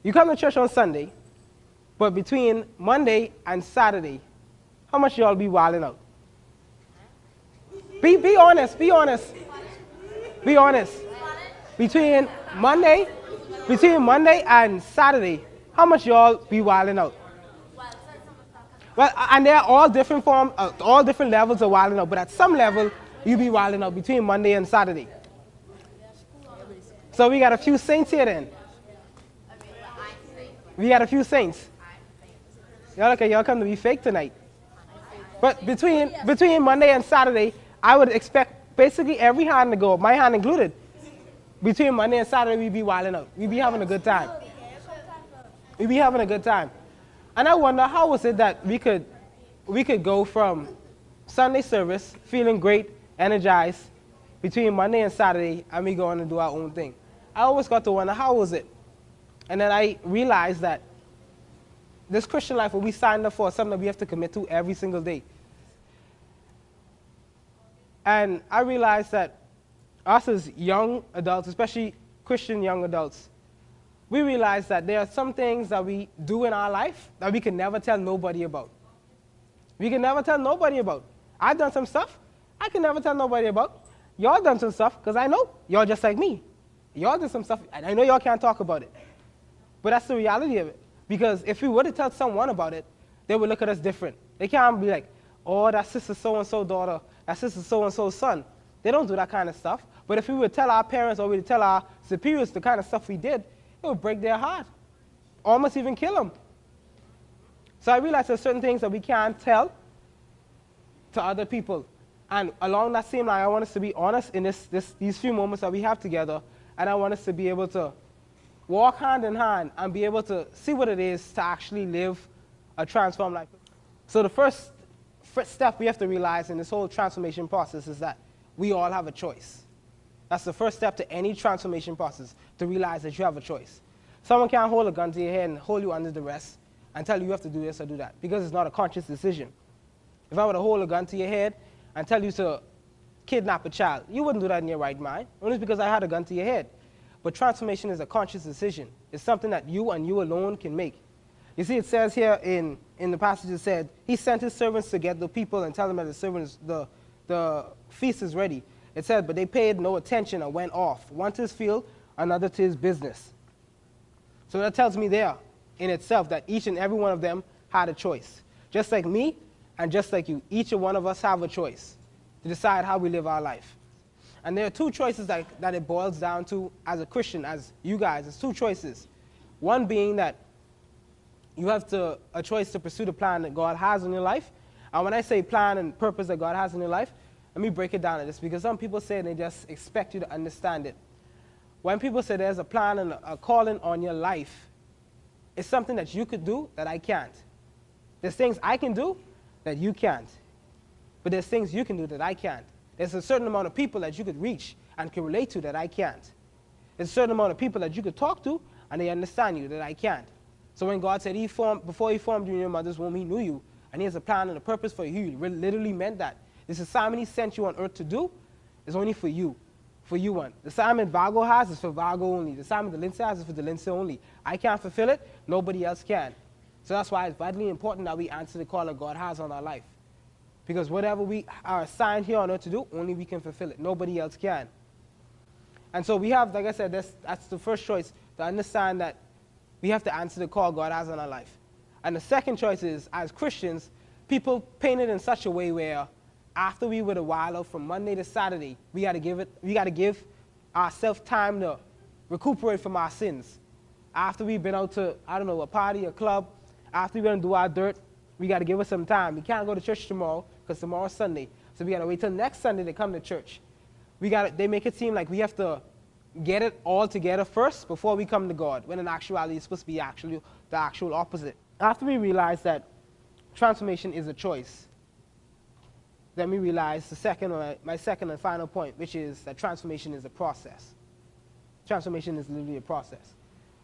You come to church on Sunday, but between Monday and Saturday, how much y'all be wilding out? Be honest, be honest, be honest. Between Monday, between Monday and Saturday, how much y'all be wilding out? Well, and they're all different form, all different levels of wilding out. But at some level, you be wilding out between Monday and Saturday. So we got a few saints here then. We got a few saints. Y'all okay? Y'all come to be fake tonight. But between Monday and Saturday, I would expect basically every hand to go up, my hand included. Between Monday and Saturday, we be wilding out. We be having a good time. We be having a good time. And I wonder how was it that we could go from Sunday service feeling great, energized, between Monday and Saturday, and we going to do our own thing. I always got to wonder how was it. And then I realized that this Christian life, what we signed up for, is something that we have to commit to every single day. And I realized that us as young adults, especially Christian young adults, we realize that there are some things that we do in our life that we can never tell nobody about. We can never tell nobody about. I've done some stuff I can never tell nobody about. Y'all done some stuff, because I know y'all just like me. Y'all did some stuff, and I know y'all can't talk about it. But that's the reality of it. Because if we were to tell someone about it, they would look at us different. They can't be like, oh, that sister so-and-so daughter, that sister so-and-so son. They don't do that kind of stuff. But if we would tell our parents or we would tell our superiors the kind of stuff we did, it would break their heart, almost even kill them. So I realized there's certain things that we can't tell to other people. And along that same line, I want us to be honest in these few moments that we have together, and I want us to be able to walk hand in hand and be able to see what it is to actually live a transformed life. So the first step we have to realize in this whole transformation process is that we all have a choice. That's the first step to any transformation process, to realize that you have a choice. Someone can't hold a gun to your head and hold you under duress and tell you have to do this or do that, because it's not a conscious decision. If I were to hold a gun to your head and tell you to kidnap a child, you wouldn't do that in your right mind, only because I had a gun to your head. But transformation is a conscious decision. It's something that you and you alone can make. You see, it says here in the passage, it said, he sent his servants to get the people and tell them that the feast is ready. It said, but they paid no attention and went off, one to his field, another to his business. So that tells me there in itself that each and every one of them had a choice. Just like me and just like you, each and one of us have a choice to decide how we live our life. And there are two choices that it boils down to as a Christian, as you guys. There's two choices. One being that you have a choice to pursue the plan that God has in your life. And when I say plan and purpose that God has in your life, let me break it down to this, because some people say they just expect you to understand it. When people say there's a plan and a calling on your life, it's something that you could do that I can't. There's things I can do that you can't. But there's things you can do that I can't. There's a certain amount of people that you could reach and can relate to that I can't. There's a certain amount of people that you could talk to and they understand you that I can't. So when God said before he formed you in your mother's womb, he knew you, and he has a plan and a purpose for you, he literally meant that. This assignment he sent you on earth to do is only for you one. The assignment Vago has is for Vago only. The assignment the Lindsay has is for the Lindsay only. I can't fulfill it, nobody else can. So that's why it's vitally important that we answer the call that God has on our life. Because whatever we are assigned here on earth to do, only we can fulfill it. Nobody else can. And so we have, like I said, that's the first choice, to understand that we have to answer the call God has on our life. And the second choice is, as Christians, people paint it in such a way where after we were a while out from Monday to Saturday, we got to give ourselves time to recuperate from our sins. After we've been out to, I don't know, a party, a club, after we're going to do our dirt, we got to give us some time. We can't go to church tomorrow because tomorrow's Sunday. So we got to wait till next Sunday to come to church. They make it seem like we have to get it all together first before we come to God, when in actuality it's supposed to be the actual opposite. After we realize that transformation is a choice, then we realize my second and final point, which is that transformation is a process. Transformation is literally a process.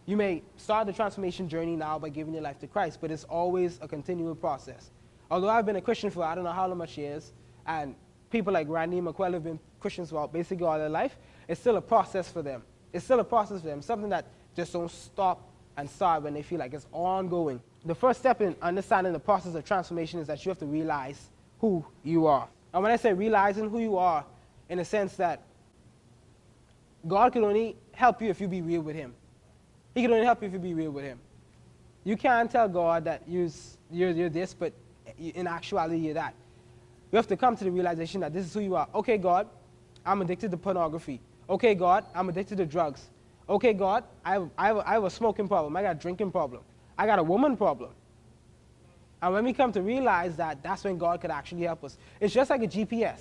You may start the transformation journey now by giving your life to Christ, but it's always a continual process. Although I've been a Christian for I don't know how much years, and people like Randy and McQuell have been Christians for basically all their life, it's still a process for them. It's still a process for them, something that just don't stop and start when they feel like it's ongoing. The first step in understanding the process of transformation is that you have to realize who you are. And when I say realizing who you are, in the sense that God can only help you if you be real with him. He can only help you if you be real with him. You can't tell God that you're this, but in actuality you're that. You have to come to the realization that this is who you are. Okay, God, I'm addicted to pornography. Okay, God, I'm addicted to drugs. Okay, God, I have a smoking problem. I got a drinking problem. I got a woman problem. And when we come to realize that, that's when God could actually help us. It's just like a GPS.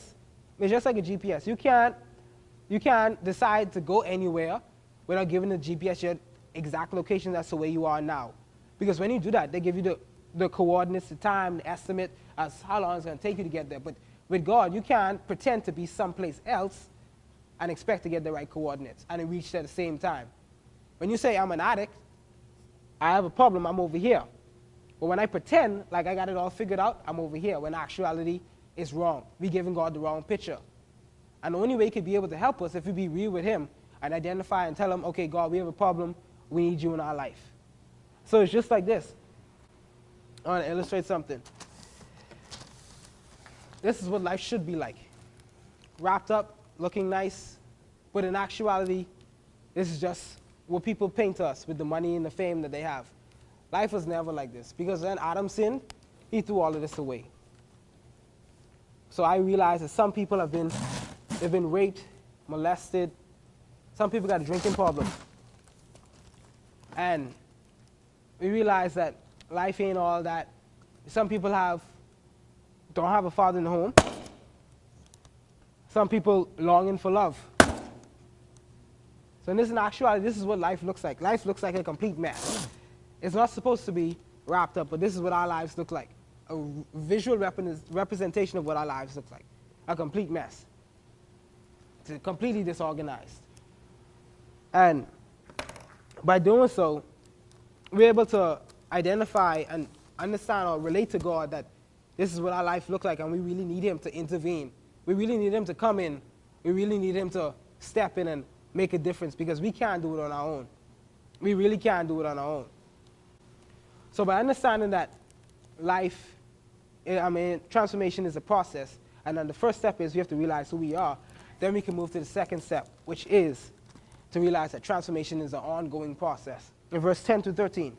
It's just like a GPS. You can't decide to go anywhere without giving the GPS your exact location. That's the way you are now. Because when you do that, they give you the coordinates, the time, the estimate as how long it's going to take you to get there. But with God, you can't pretend to be someplace else and expect to get the right coordinates and reach at the same time. When you say I'm an addict, I have a problem, I'm over here. But when I pretend like I got it all figured out, I'm over here, when actuality is wrong. We're giving God the wrong picture. And the only way he could be able to help us if we be real with him and identify and tell him, okay, God, we have a problem, we need you in our life. So it's just like this. I want to illustrate something. This is what life should be like. Wrapped up, looking nice, but in actuality, this is just what people paint us with the money and the fame that they have. Life was never like this, because when Adam sinned, he threw all of this away. So I realized that some people they've been raped, molested. Some people got a drinking problem. And we realized that life ain't all that. Some people don't have a father in the home. Some people longing for love. So in actuality, this is what life looks like. Life looks like a complete mess. It's not supposed to be wrapped up, but this is what our lives look like. A visual representation of what our lives look like. A complete mess. It's completely disorganized. And by doing so, we're able to identify and understand or relate to God that this is what our life looks like, and we really need him to intervene. We really need him to come in. We really need him to step in and make a difference, because we can't do it on our own. We really can't do it on our own. So by understanding that transformation is a process, and then the first step is we have to realize who we are, then we can move to the second step, which is to realize that transformation is an ongoing process. In verse 10 to 13.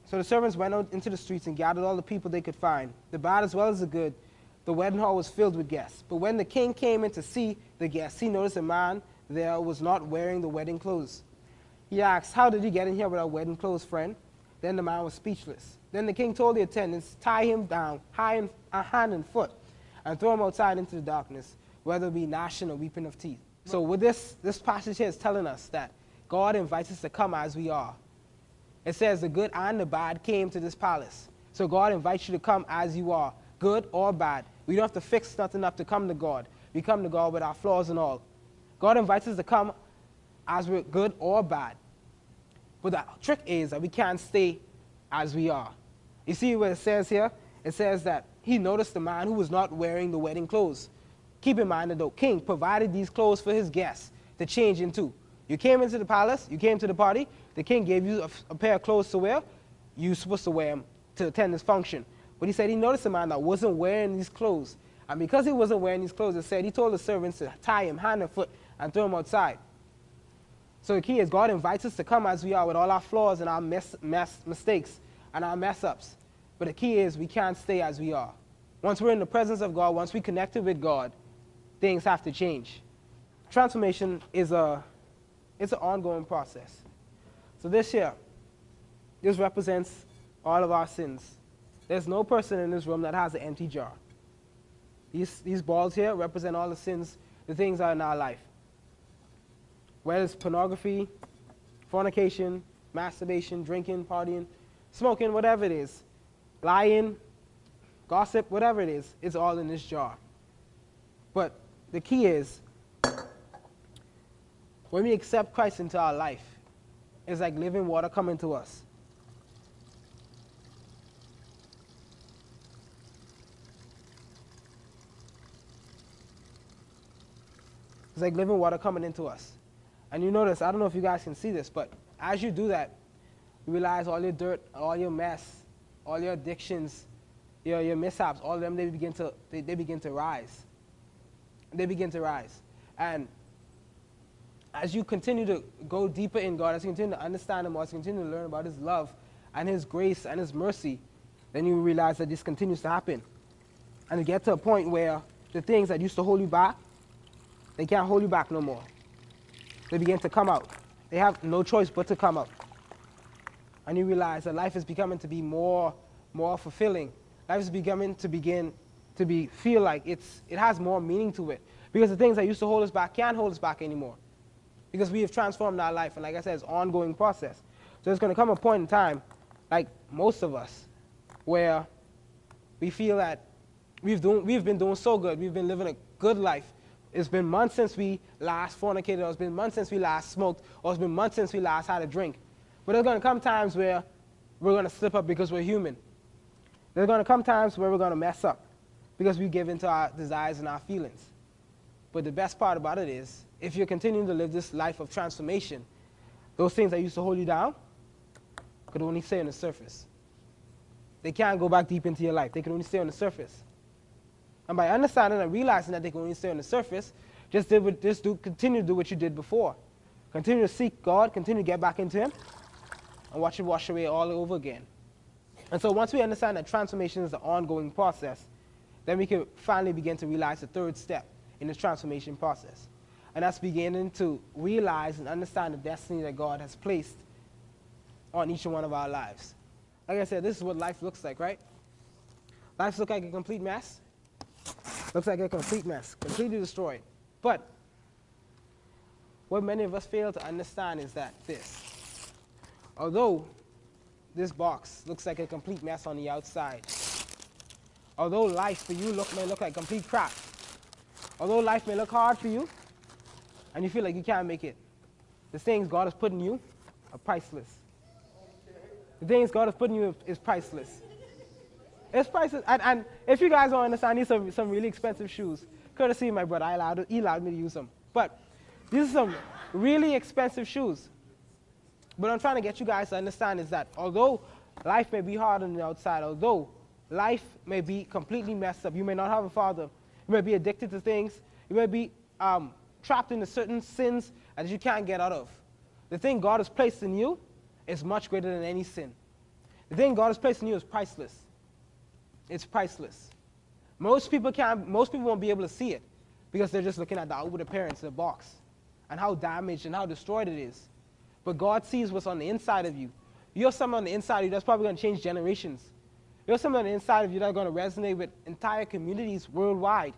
So the servants went out into the streets and gathered all the people they could find, the bad as well as the good. The wedding hall was filled with guests. But when the king came in to see the guests, he noticed a man there was not wearing the wedding clothes. He asked, "How did you get in here without wedding clothes, friend?" Then the man was speechless. Then the king told the attendants, "Tie him down, hand and foot, and throw him outside into the darkness, where there will be gnashing or weeping of teeth." So with this passage here is telling us that God invites us to come as we are. It says the good and the bad came to this palace. So God invites you to come as you are, good or bad. We don't have to fix nothing up to come to God. We come to God with our flaws and all. God invites us to come as we're good or bad. But the trick is that we can't stay as we are. You see what it says here? It says that he noticed the man who was not wearing the wedding clothes. Keep in mind that the king provided these clothes for his guests to change into. You came into the palace, you came to the party, the king gave you a pair of clothes to wear, you're supposed to wear them to attend this function. But he said he noticed a man that wasn't wearing these clothes. And because he wasn't wearing these clothes, it said he told the servants to tie him hand and foot and throw him outside. So the key is God invites us to come as we are with all our flaws and our mistakes and our mess-ups. But the key is we can't stay as we are. Once we're in the presence of God, once we connected with God, things have to change. Transformation is it's an ongoing process. So this represents all of our sins. There's no person in this room that has an empty jar. These balls here represent all the sins, the things that are in our life. Whether it's pornography, fornication, masturbation, drinking, partying, smoking, whatever it is, lying, gossip, whatever it is, it's all in this jar. But the key is, when we accept Christ into our life, it's like living water coming to us. It's like living water coming into us. And you notice, I don't know if you guys can see this, but as you do that, You realize all your dirt, all your mess, all your addictions, your mishaps, all of them, they begin to rise. They begin to rise. And as you continue to go deeper in God, as you continue to understand Him, as you continue to learn about His love and His grace and His mercy, then you realize that this continues to happen. And you get to a point where the things that used to hold you back, they can't hold you back no more. They begin to come out. They have no choice but to come out. And you realize that life is becoming to be more fulfilling. Life is begin to feel like it has more meaning to it. Because the things that used to hold us back can't hold us back anymore. Because we have transformed our life. And like I said, it's an ongoing process. So there's going to come a point in time, like most of us, where we feel that we've been doing so good. We've been living a good life. It's been months since we last fornicated, or it's been months since we last smoked, or it's been months since we last had a drink. But there's going to come times where we're going to slip up because we're human. There's going to come times where we're going to mess up because we give into our desires and our feelings. But the best part about it is, if you're continuing to live this life of transformation, those things that used to hold you down could only stay on the surface. They can't go back deep into your life. They can only stay on the surface. And by understanding and realizing that they can only stay on the surface, continue to do what you did before. Continue to seek God, continue to get back into Him, and watch it wash away all over again. And so once we understand that transformation is an ongoing process, then we can finally begin to realize the third step in this transformation process. And that's beginning to realize and understand the destiny that God has placed on each and one of our lives. Like I said, this is what life looks like, right? Life looks like a complete mess. Looks like a complete mess, completely destroyed. But what many of us fail to understand is that although this box looks like a complete mess on the outside, although life for you may look like complete crap, although life may look hard for you, and you feel like you can't make it, the things God has put in you are priceless. The things God has put in you is priceless. It's priceless. And if you guys don't understand, these are some really expensive shoes. Courtesy of my brother, he allowed me to use them. But these are some really expensive shoes. But what I'm trying to get you guys to understand is that although life may be hard on the outside, although life may be completely messed up, you may not have a father, you may be addicted to things, you may be trapped into certain sins that you can't get out of. The thing God has placed in you is much greater than any sin. The thing God has placed in you is priceless. It's priceless. Most people won't be able to see it because they're just looking at the outward appearance of the box and how damaged and how destroyed it is. But God sees what's on the inside of you. You have something on the inside of you that's probably going to change generations. You have something on the inside of you that's going to resonate with entire communities worldwide.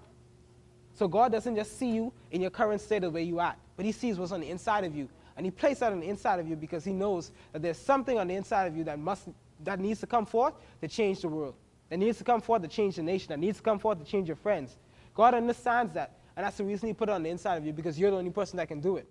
So God doesn't just see you in your current state of where you're at, but He sees what's on the inside of you. And He placed that on the inside of you because He knows that there's something on the inside of you that needs to come forth to change the world. That needs to come forth to change the nation. That needs to come forth to change your friends. God understands that. And that's the reason He put it on the inside of you, because you're the only person that can do it.